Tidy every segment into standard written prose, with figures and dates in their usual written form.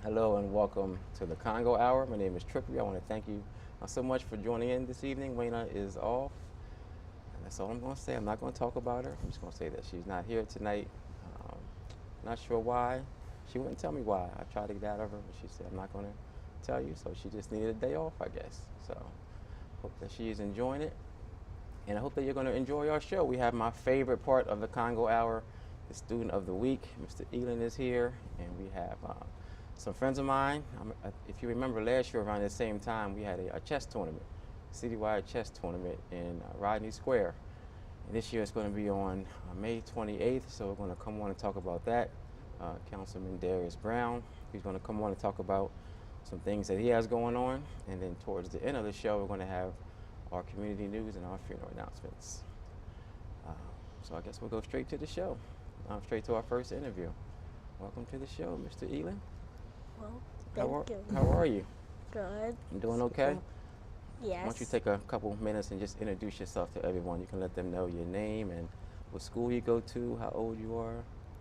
Hello and welcome to the Congo Hour. My name is Trippy. I want to thank you so much for joining in this evening. Wayna is off, and that's all I'm going to say. I'm not going to talk about her. I'm just going to say that she's not here tonight. Um, Not sure why. She wouldn't tell me why. I tried to get out of her, but she said I'm not going to tell you. So she just needed a day off, I guess. So hope that she is enjoying it, and I hope that you're going to enjoy our show. We have my favorite part of the Congo Hour, the student of the week. Mr. Elin is here, and we have some friends of mine. If you remember last year around the same time, we had a chess tournament, citywide chess tournament in Rodney Square. And this year it's going to be on May 28th, so we're going to come on and talk about that. Councilman Darius Brown, he's going to come on and talk about some things that he has going on. And then towards the end of the show, we're going to have our community news and our funeral announcements. So I guess we'll go straight to the show, straight to our first interview. Welcome to the show, Mr. Elin. Well, thank you. How are you? Good. You doing okay? Yes. Why don't you take a couple minutes and just introduce yourself to everyone? You can let them know your name and what school you go to, how old you are,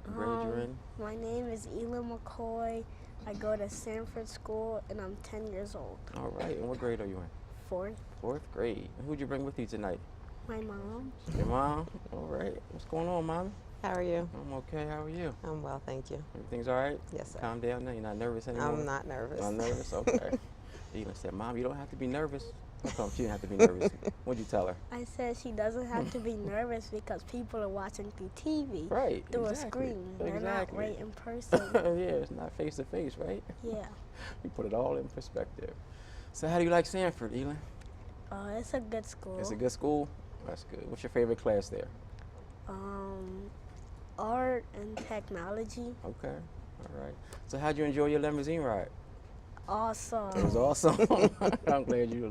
what grade you're in. My name is Elin McCoy. I go to Sanford School, and I'm 10 years old. All right, and what grade are you in? Fourth. Fourth grade. And who'd you bring with you tonight? My mom. Your mom? All right. What's going on, Mommy? How are you? I'm okay. How are you? I'm well, thank you. Everything's all right? Yes, sir. Calm down now? You're not nervous anymore? I'm not nervous. Not nervous? Okay. Elin said, Mom, you don't have to be nervous. How come she didn't have to be nervous? What'd you tell her? I said she doesn't have to be nervous because people are watching through TV. Right. Through exactly. a screen. They're not Exactly. right in person. Yeah, it's not face to face, right? Yeah. You put it all in perspective. So how do you like Sanford, Elin? It's a good school. It's a good school? That's good. What's your favorite class there? Art and technology. Okay. All right. So how'd you enjoy your limousine ride? Awesome. It was awesome. I'm glad you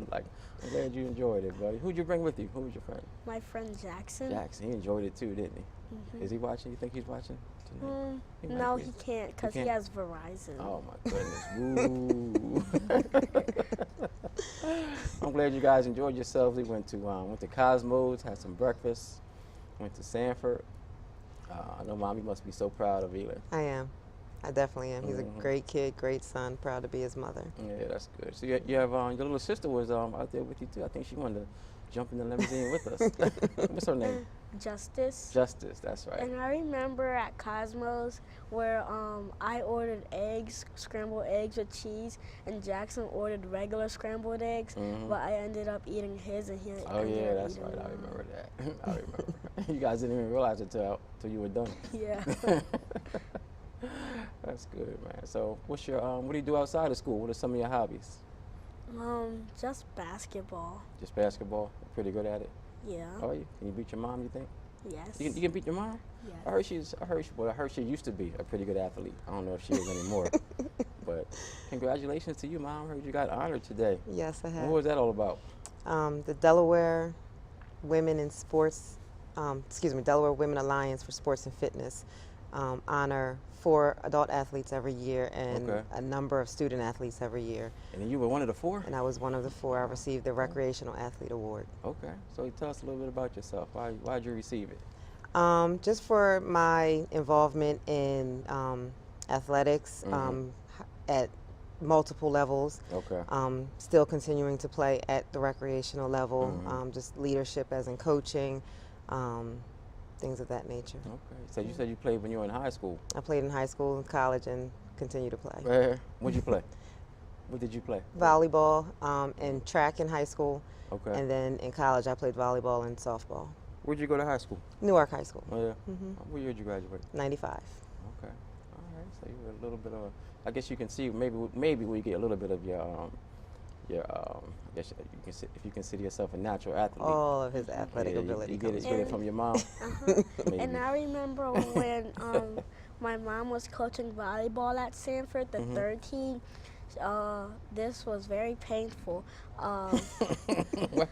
enjoyed it, buddy. Who'd you bring with you? Who was your friend? My friend Jackson. Jackson. He enjoyed it too, didn't he? Is he watching? You think he's watching tonight? He might No, be. he can't because he can't? has Verizon. Oh my goodness. Woo. I'm glad you guys enjoyed yourselves. We went to Cosmos, had some breakfast, went to Sanford. I know Mommy must be so proud of Elin. I am. I definitely am. He's Mhm. a great kid, great son, proud to be his mother. Yeah, that's good. So you have your little sister was out there with you too. I think she wanted to jump in the limousine with us. What's her name? Justice. Justice. That's right. And I remember at Cosmos where I ordered eggs, scrambled eggs with cheese, and Jackson ordered regular scrambled eggs, Mhm. but I ended up eating his and he Oh ended yeah, up that's eating right. I mine. remember that. I remember. You guys didn't even realize it till you were done. Yeah. That's good, man. So what's your what do you do outside of school? What are some of your hobbies? Just basketball. Just basketball? Pretty good at it? Yeah. Oh, you can you beat your mom, you think? Yes. You can beat your mom? Yes. I heard she used to be a pretty good athlete. I don't know if she is anymore. But congratulations to you, Mom. I heard you got honored today. Yes, I What have. was that all about? The Delaware Women in Sports, Delaware Women Alliance for Sports and Fitness honor 4 adult athletes every year and Okay. a number of student athletes every year. And then you were one of the 4? And I was one of the 4. I received the Recreational Athlete Award. Okay. So tell us a little bit about yourself. Why'd you receive it? Just for my involvement in athletics at multiple levels. Okay. Still continuing to play at the recreational level, Mhm. just leadership as in coaching, things of that nature. Okay. So you said you played when you were in high school. I played in high school and college and continue to play. Where? What'd you play? What did you play? Volleyball and track in high school, Okay. and then in college I played volleyball and softball. Where'd you go to high school? Newark High School, Oh yeah. hmm What year did you graduate? 95. Okay. All right. So you were a little bit of. I guess you can see maybe we get a little bit of your I guess you can if you consider yourself a natural athlete. All of his athletic Yeah, ability you get comes it And- from your mom. Maybe. And I remember when my mom was coaching volleyball at Sanford, the Mhm. third team. This was very painful. what,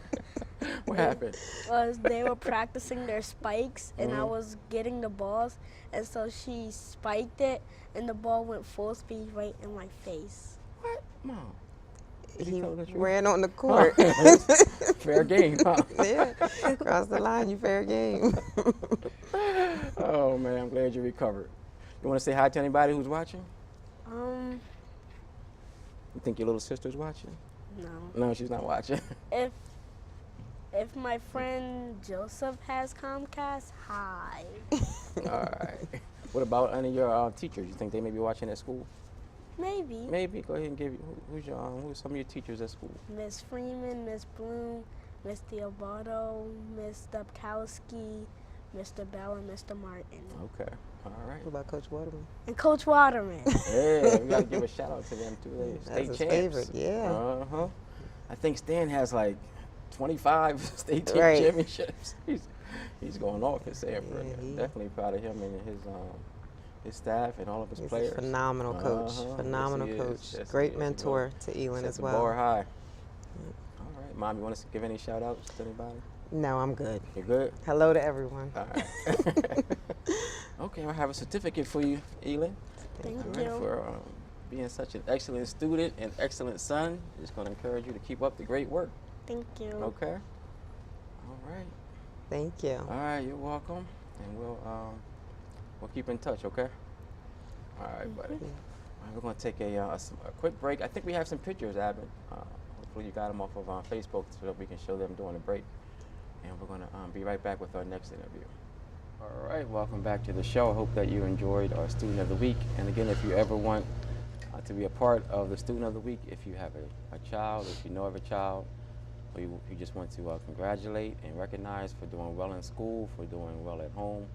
what happened? Was they were practicing their spikes, and I Mhm. was getting the balls, and so she spiked it, and the ball went full speed right in my face. What, mom? Did He tell the truth? ran on the court. Fair game, huh? Yeah, cross the line, you fair game. Oh man, I'm glad you recovered. You want to say hi to anybody who's watching? Um, think your little sister's watching? No. No, she's not watching. If my friend Joseph has Comcast, hi. All right. What about any of your teachers? You think they may be watching at school? Maybe. Maybe. Go ahead and give who's some of your teachers at school? Miss Freeman, Miss Bloom, Miss Theobardo, Miss Dubkowski, Mr. Bell, and Mr. Martin. Okay. All right. What about Coach Waterman? And Coach Waterman. Yeah, we gotta give a shout out to them too. They That's state his champs. favorite, yeah. Uh-huh. I think Stan has like 25 state team Right. championships. He's going off at Sanford. Yeah, he- Definitely proud of him and his staff and all of his He's players. a phenomenal coach. Uh-huh. Phenomenal Yes, he is. coach. Yes, he Great is. mentor to Elin Set as the well. bar high. All right, Mom, you want us to give any shout outs to anybody? No, I'm good. You good? Hello to everyone. All right. Okay, I have a certificate for you, Elin. Thank All right, you. for being such an excellent student and excellent son. Just going to encourage you to keep up the great work. Thank you. Okay. All right. Thank you. All right. You're welcome, and we'll keep in touch. Okay. All right, buddy. All right, we're going to take a quick break. I think we have some pictures, Abin. Hopefully, you got them off of Facebook so that we can show them during the break. And we're going to be right back with our next interview. All right, welcome back to the show. I hope that you enjoyed our Student of the Week. And again, if you ever want to be a part of the Student of the Week, if you have a child, if you know of a child, or you just want to congratulate and recognize for doing well in school, for doing well at home,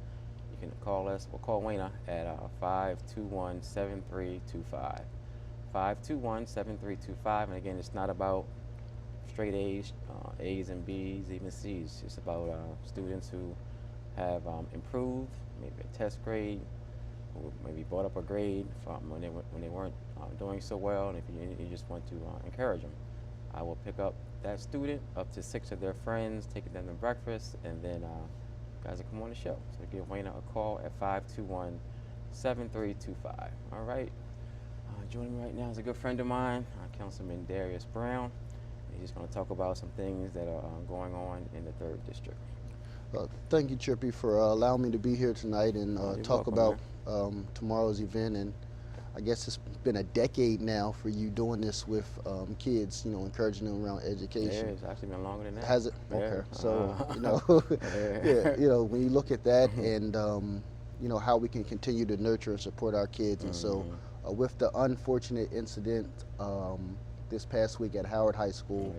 you can call us, or call Wayna at 521-7325. 521-7325. And again, it's not about straight A's, A's and B's, even C's. It's about students who have improved, maybe a test grade, or maybe brought up a grade from when they weren't doing so well. And if you just want to encourage them, I will pick up that student, up to 6 of their friends, taking them to breakfast, and then you guys will come on the show. So give Wayna a call at 521-7325. All right. Joining me right now is a good friend of mine, Councilman Darius Brown. He's just going to talk about some things that are going on in the 3rd District. Thank you, Trippy, for allowing me to be here tonight and talk welcome, about tomorrow's event. And I guess it's been a decade now for you doing this with kids, you know, encouraging them around education. Yeah, it's actually been longer than that. Has it? Yeah. Okay. So, you know, Yeah. yeah, you know, when you look at that and, you know, how we can continue to nurture and support our kids. And so with the unfortunate incident this past week at Howard High School,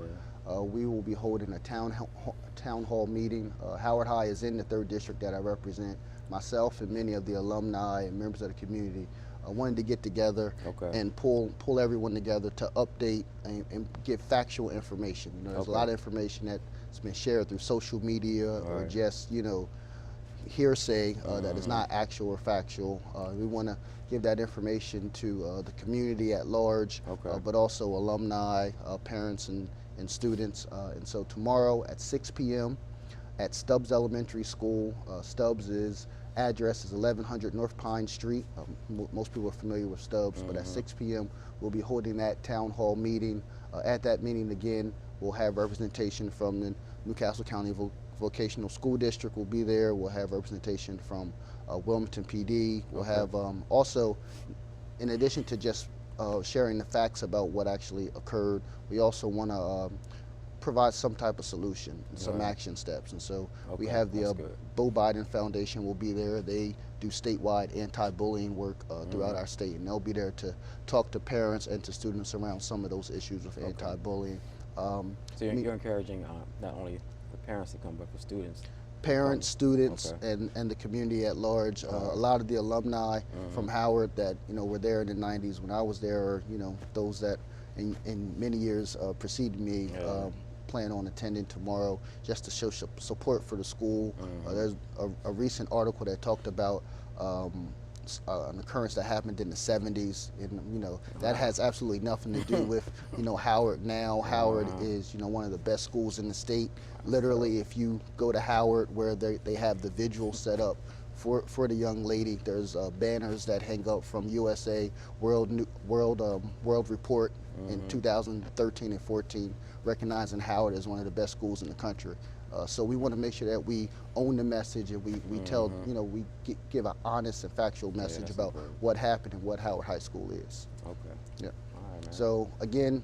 we will be holding a town hall meeting. Howard High is in the 3rd District that I represent. Myself and many of the alumni and members of the community wanted to get together and pull everyone together to update and give factual information. You know, there's a lot of information that's been shared through social media or just, you know, hearsay that is not actual or factual. We want to give that information to the community at large, but also alumni, parents, and students. And so tomorrow at 6 p.m. at Stubbs Elementary School. Stubbs' address is 1100 North Pine Street. Most people are familiar with Stubbs, but at 6 p.m. we'll be holding that town hall meeting. At that meeting, again, we'll have representation from the Newcastle County Vocational School District will be there. We'll have representation from Wilmington PD. We'll have also, in addition to just sharing the facts about what actually occurred, we also want to provide some type of solution and some action steps. And so we have the Bo Biden Foundation will be there. They do statewide anti-bullying work throughout our state, and they'll be there to talk to parents and to students around some of those issues with anti-bullying. So you're encouraging not only the parents to come, but for students? Parents, students, and the community at large. A lot of the alumni from Howard that, you know, were there in the 90s when I was there, or, you know, those that in many years preceded me plan on attending tomorrow just to show support for the school. There's a recent article that talked about an occurrence that happened in the 70s, and you know that has absolutely nothing to do with, you know, Howard now. Howard is, you know, one of the best schools in the state. Literally, if you go to Howard, where they have the vigil set up for the young lady, there's banners that hang up from USA World Report in 2013 and 14, recognizing Howard as one of the best schools in the country. So we want to make sure that we own the message and we tell, you know, we give an honest and factual message about what happened and what Howard High School is. Okay. Yeah. All right, man. So again,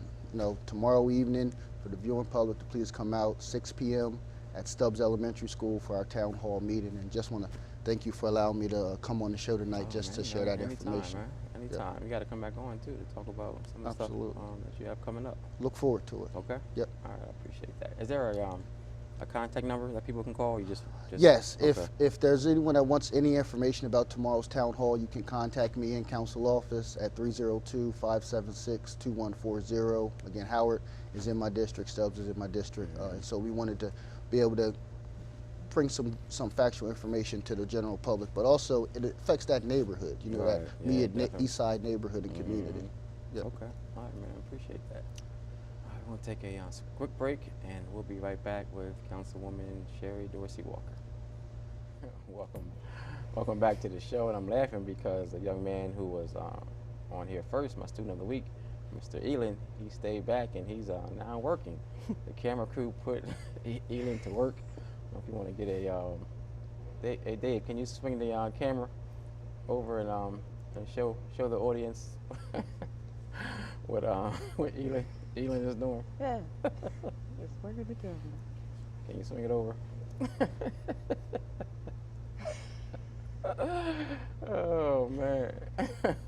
tomorrow evening for the viewing public to please come out 6 p.m. at Stubbs Elementary School for our town hall meeting. And just want to thank you for allowing me to come on the show tonight just to share that information. Man. Anytime. You got to come back on too to talk about some of the stuff that you have coming up. Look forward to it. Okay. Yep. All right, I appreciate that. Is there a contact number that people can call? You just yes. Okay. If there's anyone that wants any information about tomorrow's town hall, you can contact me in council office at 302-576-2140. Again, Howard is in my district, Stubbs is in my district, and so we wanted to be able to bring some factual information to the general public, but also it affects that neighborhood, Right. that Yeah, immediate east side neighborhood and community. Yep. Okay. All right, man. Appreciate that. All right, we'll take a quick break, and we'll be right back with Councilwoman Sherry Dorsey Walker. Welcome back to the show, and I'm laughing because the young man who was on here first, my student of the week, Mr. Elin, he stayed back, and he's now working. The camera crew put Elin to work. If you want to get hey Dave, can you swing the camera over and show the audience what Elin is doing? Yeah. Just swing it together. Can you swing it over? Oh man.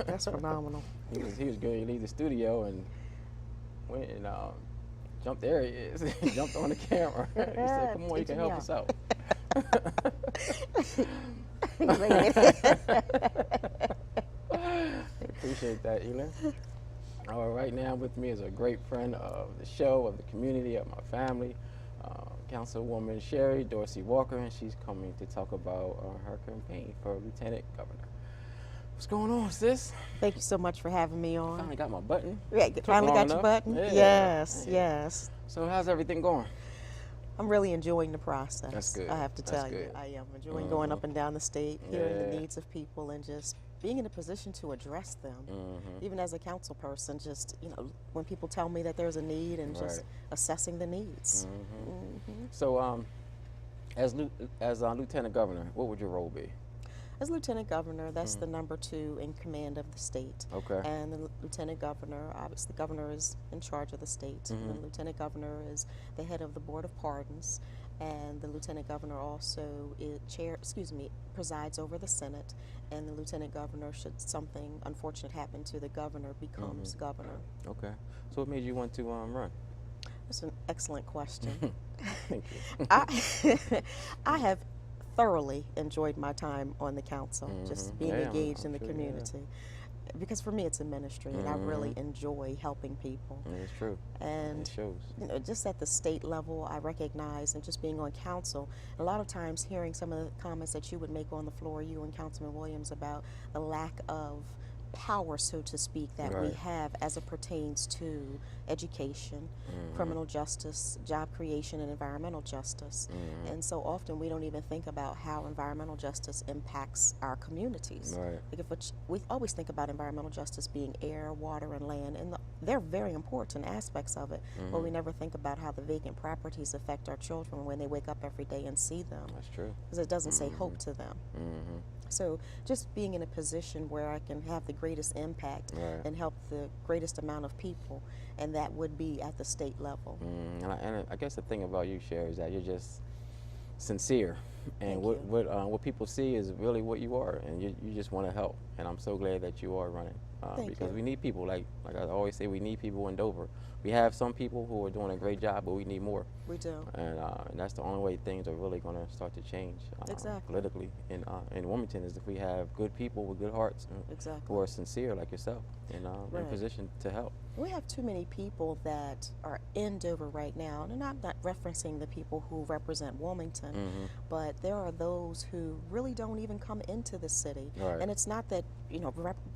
That's phenomenal. He was going to leave the studio and went and jumped. There he is. He jumped on the camera. He said, "Come on, you can help us out." Appreciate that, Elin. All right, now with me is a great friend of the show, of the community, of my family, Councilwoman Sherry Dorsey Walker, and she's coming to talk about her campaign for Lieutenant Governor. What's going on, sis? Thank you so much for having me on. Finally got my button. Yeah, finally got your button? Yeah. Yes, Yeah. yes. So how's everything going? I'm really enjoying the process. That's good. I have to That's tell you. good. I am enjoying going up and down the state, hearing the Yeah. needs of people, and just being in a position to address them. Even as a council person, just, when people tell me that there's a need and just Right. assessing the needs. So as Lieutenant Governor, what would your role be? As Lieutenant Governor, that's the number 2 in command of the state. Okay. And the Lieutenant Governor, obviously the Governor is in charge of the state. The Lieutenant Governor is the head of the Board of Pardons. And the Lieutenant Governor also presides over the Senate. And the Lieutenant Governor, should something unfortunate happen to the Governor, becomes Governor. Okay. So what made you want to run? That's an excellent question. Thank you. I have thoroughly enjoyed my time on the council, just being Yeah, engaged in the I'm sure, community. Because for me, it's a ministry, and I really enjoy helping people. It's true. And It shows. just at the state level, I recognize, and just being on council, a lot of times hearing some of the comments that you would make on the floor, you and Councilman Williams, about the lack of power, so to speak, that we Right. have as it pertains to education, criminal justice, job creation, and environmental justice. And so often we don't even think about how environmental justice impacts our communities. Right. We always think about environmental justice being air, water, and land, and they're very important aspects of it, but we never think about how the vacant properties affect our children when they wake up every day and see them, That's true. because it doesn't say hope to them. So just being in a position where I can have the greatest impact Right. and help the greatest amount of people, and that would be at the state level. And I guess the thing about you, Sherry, is that you're just sincere, and Thank what people see is really what you are, and you just want to help. And I'm so glad that you are running, Thank because you. we need people. Like I always say, we need people in Dover. We have some people who are doing a great job, but we need more. We do. And that's the only way things are really going to start to change Exactly. politically in Wilmington, is if we have good people with good hearts Exactly. who are sincere like yourself and in Right. position to help. We have too many people that are in Dover right now, and I'm not referencing the people who represent Wilmington, but there are those who really don't even come into the city. Right. And it's not that,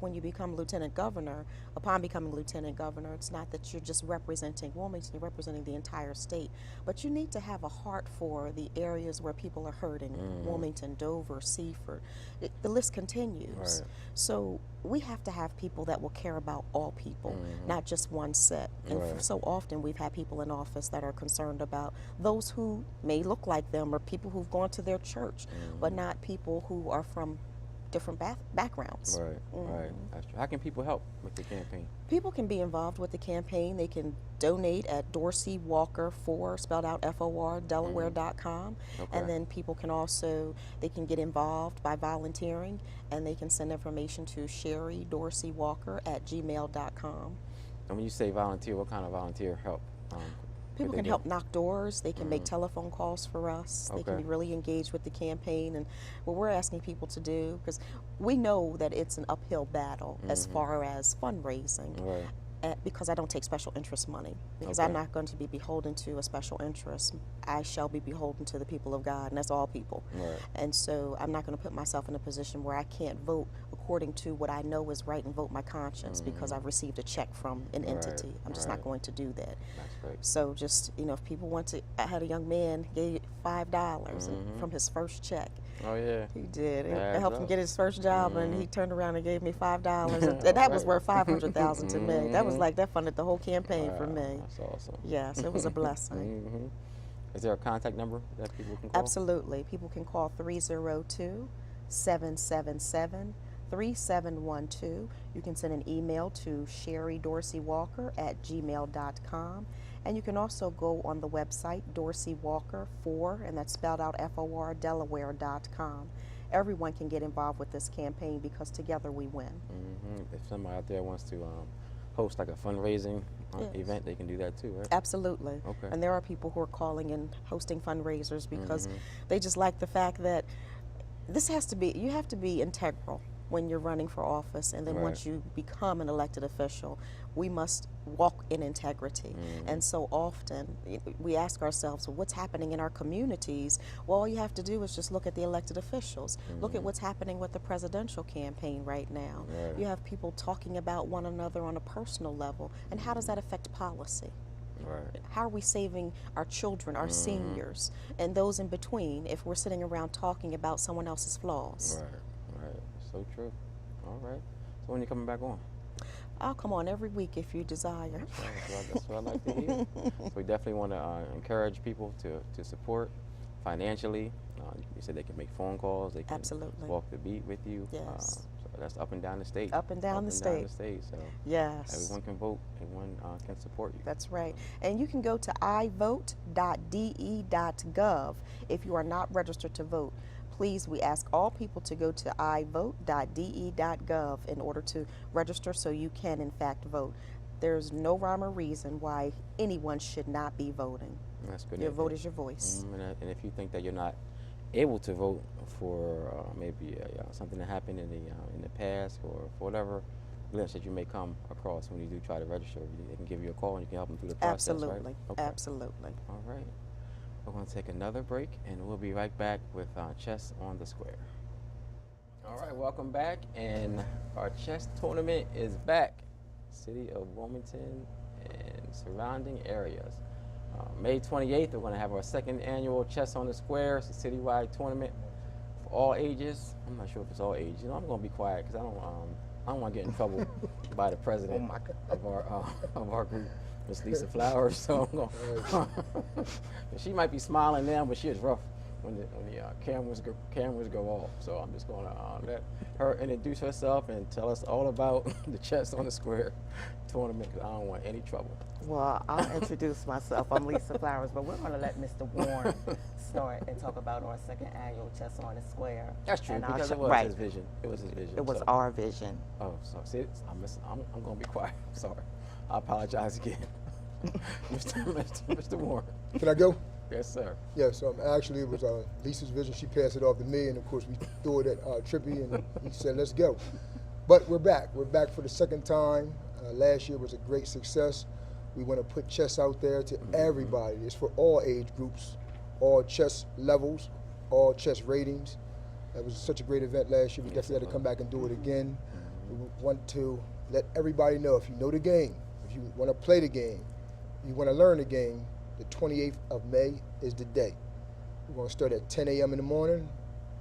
when you become Lieutenant Governor, upon becoming Lieutenant Governor, it's not that you're just representing Wilmington, you're representing the entire state. But you need to have a heart for the areas where people are hurting, Wilmington, Dover, Seaford. The list continues. Right. So we have to have people that will care about all people, not just one set. And Right. so often we've had people in office that are concerned about those who may look like them, or people who've gone to their church, but not people who are from different backgrounds. Right, right. That's true. How can people help with the campaign? People can be involved with the campaign. They can donate at Dorsey Walker 4, spelled out FOR, Delaware.com. Okay. And then people can also, they can get involved by volunteering, and they can send information to Sherry Dorsey Walker at gmail.com. And when you say volunteer, what kind of volunteer help? People can help knock doors. They can make telephone calls for us. They can be really engaged with the campaign. And what we're asking people to do, because we know that it's an uphill battle as far as fundraising. Right. Because I don't take special interest money, because Okay. I'm not going to be beholden to a special interest. I shall be beholden to the people of God, and that's all people. Right. And so I'm not going to put myself in a position where I can't vote according to what I know is right and vote my conscience because I've received a check from an entity. I'm just not going to do that. That's great. So just, you know, if people want to, I had a young man gave $5 from his first check. Oh, yeah. He did. I Adds helped him up. get his first job, and he turned around and gave me $5, and that was worth $500,000 to me. That was like, that funded the whole campaign for me. That's awesome. Yes, it was a blessing. Is there a contact number that people can call? Absolutely. People can call 302-777-3712. You can send an email to sherrydorsey.walker@gmail.com. And you can also go on the website, Dorsey Walker 4, and that's spelled out FOR, Delaware.com. Everyone can get involved with this campaign because together we win. If somebody out there wants to host like a fundraising event, they can do that too, right? Absolutely. Okay. And there are people who are calling and hosting fundraisers because they just like the fact that this has to be, you have to be integral when you're running for office, and then Right. once you become an elected official, we must walk in integrity. And so often we ask ourselves, well, what's happening in our communities? Well, all you have to do is just look at the elected officials. Look at what's happening with the presidential campaign right now. Right. You have people talking about one another on a personal level, and how does that affect policy? Right. How are we saving our children, our seniors, and those in between if we're sitting around talking about someone else's flaws? Right. Right. So true. All right. So when you coming back on? I'll come on every week if you desire. That's what I like to hear. So we definitely want to encourage people to support financially. You said they can make phone calls. They can Absolutely. walk the beat with you. Yes. So that's up and down the state. Up and down the state. So Yes. everyone can vote. Everyone can support you. That's right. And you can go to ivote.de.gov if you are not registered to vote. Please, we ask all people to go to ivote.de.gov in order to register so you can, in fact, vote. There's no rhyme or reason why anyone should not be voting. That's good. Your vote is your voice. And if you think that you're not able to vote for maybe something that happened in the past or for whatever glimpse that you may come across when you do try to register, they can give you a call and you can help them through the process. Absolutely. Right? Okay. Absolutely. All right. We're going to take another break, and we'll be right back with Chess on the Square. All right, welcome back, and our chess tournament is back. City of Wilmington and surrounding areas. May 28th, we're going to have our second annual Chess on the Square. It's a citywide tournament for all ages. I'm not sure if it's all ages. You know, I'm going to be quiet because I don't want to get in trouble by the president of our group, Miss Lisa Flowers. So I'm going. She might be smiling now, but she is rough when the cameras go off. So I'm just going to let her introduce herself and tell us all about the Chess on the Square tournament, because I don't want any trouble. Well, I'll introduce myself. I'm Lisa Flowers, but we're going to let Mr. Warren start and talk about our second annual Chess on the Square. That's true, And our because it was his vision. It was his vision. It was so. our vision. Oh, so see, I'm going to be quiet. I'm sorry. I apologize again. Mr. Warren. Can I go? Yes, sir. Yes, actually it was Lisa's vision. She passed it off to me, and of course we threw it at Trippy, and he said, let's go. But we're back. We're back for the second time. Last year was a great success. We want to put chess out there to everybody. It's for all age groups, all chess levels, all chess ratings. That was such a great event last year. We definitely had to come back and do it again. We want to let everybody know, if you know the game, if you want to play the game, you want to learn the game, the 28th of May is the day. We're going to start at 10 a.m. in the morning.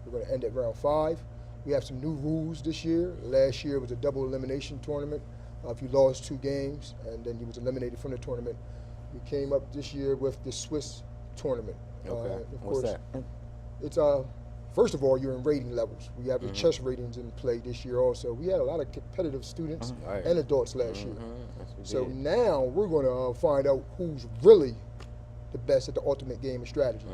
We're going to end at around 5. We have some new rules this year. Last year was a double elimination tournament. If you lost 2 games and then you was eliminated from the tournament, we came up this year with the Swiss tournament. Okay. Of What's course, that? It's First of all, you're in rating levels. We have the chess ratings in play this year also. We had a lot of competitive students Right. and adults last year. Yes, we So did. now we're going to find out who's really the best at the ultimate game of strategy.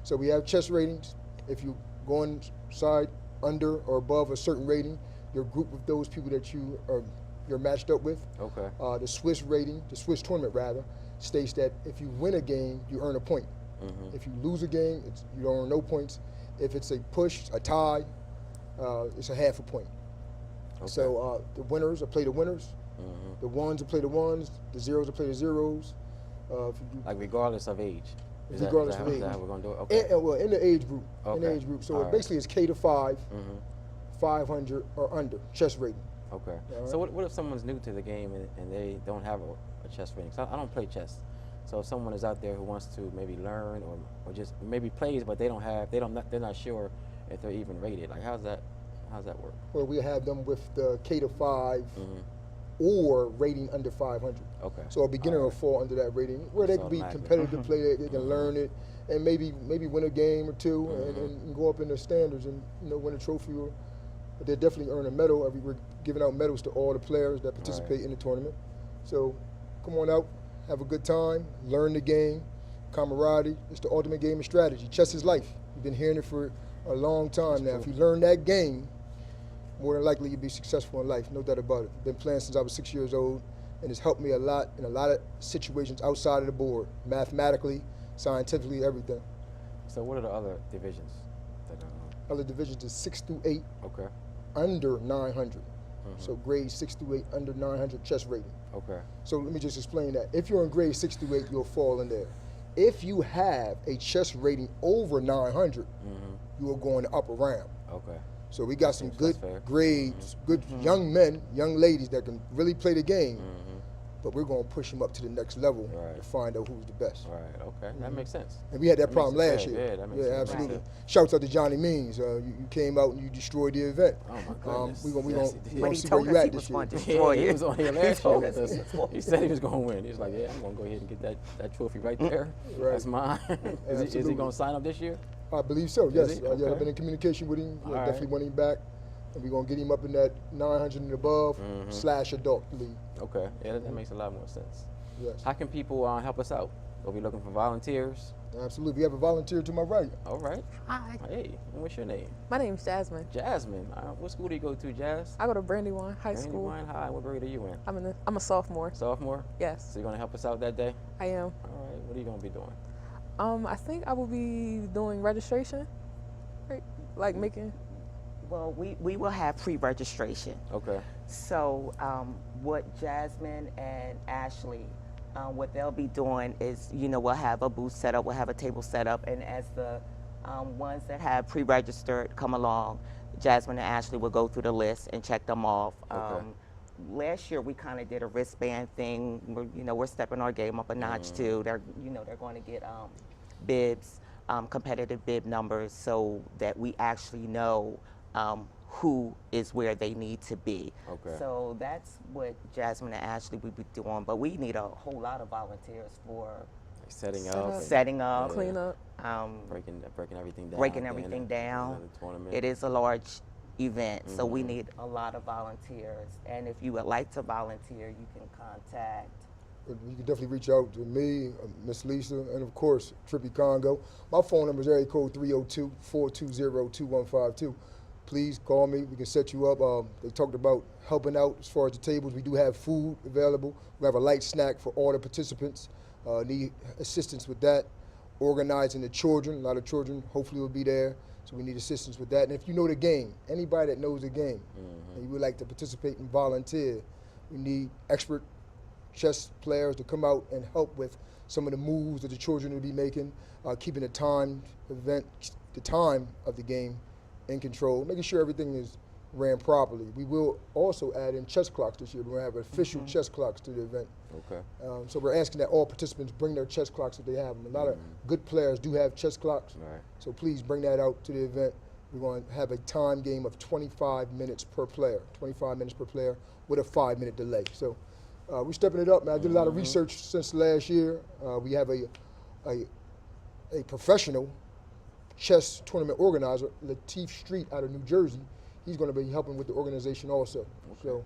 So we have chess ratings. If you go inside, under, or above a certain rating, you're grouped with those people that you're matched up with. Okay. The Swiss rating, the Swiss tournament rather, states that if you win a game, you earn a point. If you lose a game, you don't earn no points. If it's a push, a tie, it's a half a point. Okay. So the winners will play the winners, the ones will play the ones, the zeros will play the zeros. If you do, Like regardless of age. regardless of Is age. that how we're gonna do it? Okay. well, in the age group. In the Okay. age group. So All it right. basically it's K to 5, 500 or under, chess rating. Okay. All So what if someone's new to the game and they don't have a chess rating? 'Cause I don't play chess. So if someone is out there who wants to maybe learn or just maybe plays, but they're not sure if they're even rated. Like how's that work? Where we have them with the K to 5 or rating under 500. Okay. So a beginner will fall under that rating, where they It's can be automatic. competitive play, they can learn it, and maybe win a game or two, and go up in the standards and win a trophy. But they definitely earn a medal. We're giving out medals to all the players that participate in the tournament. So come on out, have a good time, learn the game, camaraderie. It's the ultimate game of strategy. Chess is life. You've been hearing it for a long time now. If you learn that game, more than likely you'll be successful in life, no doubt about it. Been playing since I was 6 years old, and it's helped me a lot in a lot of situations outside of the board, mathematically, scientifically, everything. So what are the other divisions? Other divisions is 6 through 8, Okay. under 900. So grade 6 through 8, under 900 chess rating. Okay. So let me just explain that. If you're in grade 6 through 8, you'll fall in there. If you have a chess rating over 900, you will go in the upper round. Okay. So we got some good That's fair. grades, good young men, young ladies that can really play the game. But we're going to push them up to the next level Right. to find out who's the best. Right. Okay. That makes sense. And we had that That problem makes last sense. year. Yeah, that makes sense. absolutely. Right. Shouts out to Johnny Means. You came out and you destroyed the event. Oh my goodness. We're going Yes, to he did. But he see where told you us at he this was year. going to Yeah, destroy he it. was on here He last year told with us he us. was going He said he was going to win. He was like, yeah, I'm going to go ahead and get that trophy right there. Right. That's mine. Is he Absolutely. going to sign up this year? I believe so, yes. he? Yeah, I've Okay. been in communication with him. All Definitely right. want him back. And we're going to get him up in that 900 and above / adult league. Okay. Yeah, that makes a lot more sense. Yes, How can people help us out? We'll be looking for volunteers. absolutely. We have a volunteer to my right. All right. Hi, Hey, and what's your name? my name's Jasmine. Jasmine. What school do you go to, Jazz? I go to Brandywine High School. Brandywine High. What grade are you in? I'm a sophomore. Sophomore? Yes, So you're going to help us out that day? I am. All right. What are you going to be doing? I think I will be doing registration, right? Like making. Well, we will have pre-registration. Okay. So what Jasmine and Ashley, what they'll be doing is, we'll have a booth set up, we'll have a table set up, and as the ones that have pre-registered come along, Jasmine and Ashley will go through the list and check them off. Okay. Last year we kind of did a wristband thing. We're stepping our game up a notch too. They're going to get bibs, competitive bib numbers, so that we actually know who is where they need to be. Okay. So that's what Jasmine and Ashley will be doing. But we need a whole lot of volunteers for Like setting Set up. up. and setting up, Clean up. Breaking everything down. breaking at the end everything of- down. at the tournament. It is a large event, so we need a lot of volunteers. And if you would like to volunteer, you can contact. You can definitely reach out to me, Miss Lisa, and of course, Trippy Congo. My phone number is area code 302-420-2152. Please call me. We can set you up. They talked about helping out as far as the tables. We do have food available. We have a light snack for all the participants. Need assistance with that. Organizing the children. A lot of children hopefully will be there. So we need assistance with that. And if you know the game, anybody that knows the game, and you would like to participate and volunteer, we need expert chess players to come out and help with some of the moves that the children will be making, keeping the time of the game in control, making sure everything is ran properly. We will also add in chess clocks this year. We're going to have official chess clocks to the event. Okay. So we're asking that all participants bring their chess clocks if they have them. A lot of good players do have chess clocks, Right. so please bring that out to the event. We're going to have a time game of 25 minutes per player, 25 minutes per player with a 5-minute delay. So we're stepping it up, man. I did a lot of research since last year. We have a professional chess tournament organizer, Lateef Street out of New Jersey. He's going to be helping with the organization also. Okay. So,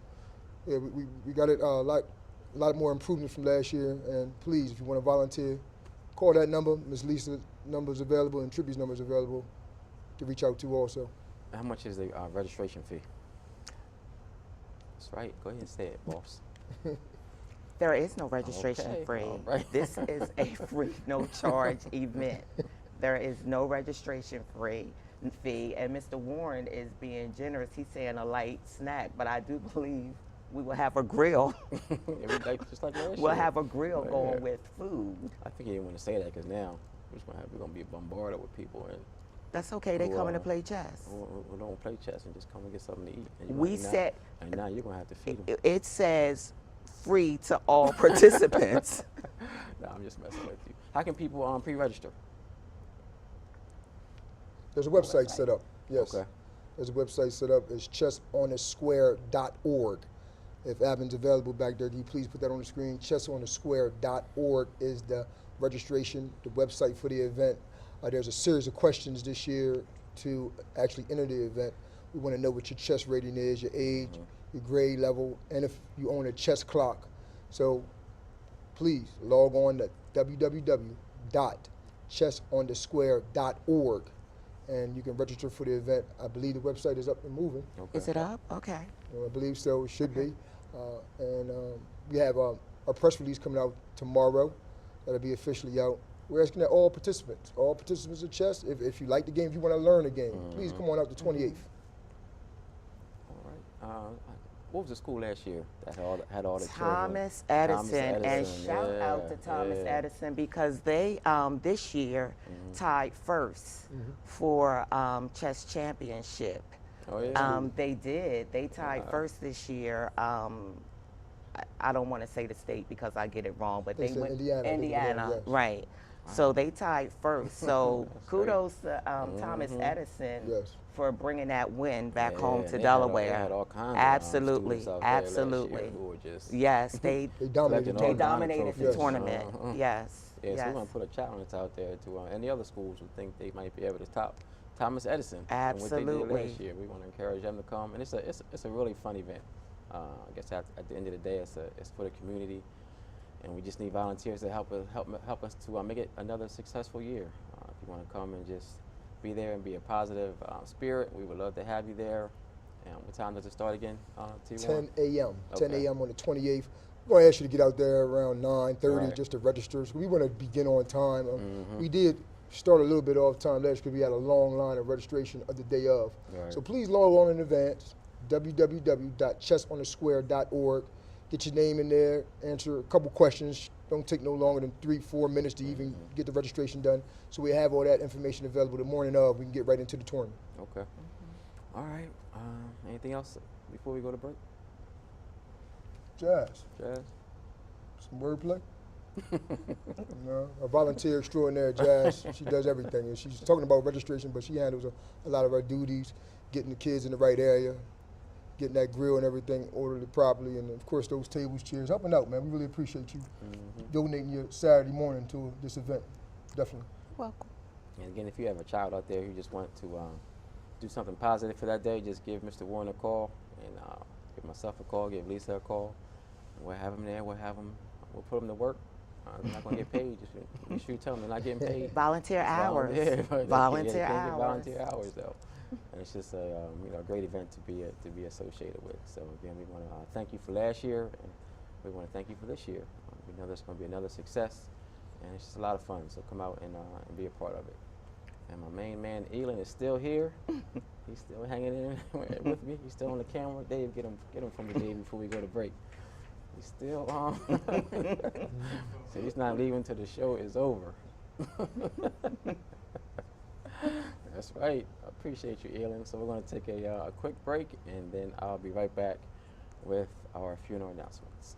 yeah, we got it a lot more improvement from last year. And please, if you want to volunteer, call that number. Ms. Lisa's number is available and Trippy's number is available to reach out to also. How much is the registration fee? That's right. Go ahead and say it, boss. There is no registration Okay, free. all right. This is a free, no charge event. There is no registration fee, and Mr. Warren is being generous. He's saying a light snack, but I do believe we will have a grill. Just like last We'll year. have a grill Right, going yeah. with food. I think he didn't want to say that because now we're gonna be bombarded with people and That's okay. They Who, coming to uh, play chess. who don't play chess and just come and get something to eat. And We said and now you're gonna have to feed them. it says free to all participants. No, I'm just messing with you. How can people pre-register? There's a website set up. Yes. Okay. There's a website set up. It's chessonthesquare.org. If Abin's available back there, can you please put that on the screen? Chessonthesquare.org is the registration, the website for the event. There's a series of questions this year to actually enter the event. We want to know what your chess rating is, your age, your grade level, and if you own a chess clock. So please log on to www.chessonthesquare.org and you can register for the event. I believe the website is up and moving. Okay. Is it up? Okay. I believe so. It should be. We have a press release coming out tomorrow that'll be officially out. We're asking that all participants of chess, if you like the game, if you want to learn the game, please come on out the 28th. All right. What was the school last year that had all the Thomas children? Edison, and shout out to yeah, Thomas yeah. Edison because they this year tied first for chess championship. Oh yeah. They did. They tied first this year. I don't want to say the state because I get it wrong, but They they said went Indiana, I think it was, yes. right? So they tied first. So kudos to Thomas Edison Yes. for bringing that win back Yeah, home and to they Delaware. Had all kinds Absolutely, of students out there last year absolutely. who were just Yes, they They dominated. collecting all they kinds of dominated the trophies. tournament. Uh-huh. Yes, Yeah, so yes. we're going to put a challenge out there to any other schools who think they might be able to top Thomas Edison. And what they did Absolutely. last year. We want to encourage them to come. And it's a really fun event. I guess at the end of the day, it's for the community. And we just need volunteers to help us to make it another successful year. If you want to come and just be there and be a positive spirit, we would love to have you there. And what time does it start again, T1? 10 a.m. 10 Okay. a.m. on the 28th. We're going to ask you to get out there around 9:30 Right. just to register. So we want to begin on time. We did start a little bit off time last because we had a long line of registration of the day of. Right. So please log on in advance, www.chessonthesquare.org. Get your name in there, answer a couple questions. Don't take no longer than 3-4 minutes to even get the registration done. So we have all that information available the morning of. We can get right into the tournament. Okay. All right. Anything else before we go to break? Jazz, Jazz? some wordplay? A volunteer extraordinaire, Jazz. She does everything. And she's talking about registration, but she handles a lot of her duties, getting the kids in the right area, getting that grill and everything ordered properly, and of course those tables, chairs, helping out, man. We really appreciate you donating your Saturday morning to this event. Definitely. Welcome. And again, if you have a child out there who just want to do something positive for that day, just give Mr. Warren a call, and give myself a call, give Lisa a call. And we'll have them there. We'll put them to work. They're not going to get paid. Just make sure you tell them they're not getting paid. Volunteer hours. Volunteer Volunteer hours. hours. Volunteer hours, though. And it's just a great event to be associated with. So again, we want to thank you for last year, and we want to thank you for this year. We know there's going to be another success, and it's just a lot of fun. So come out and be a part of it. And my main man, Elin, is still here. He's still hanging in with me. He's still on the camera. Dave, get him from me, Dave, before we go to break. He's still on. So he's not leaving till the show is over. That's right. I appreciate you, Elin. So we're going to take a quick break, and then I'll be right back with our funeral announcements.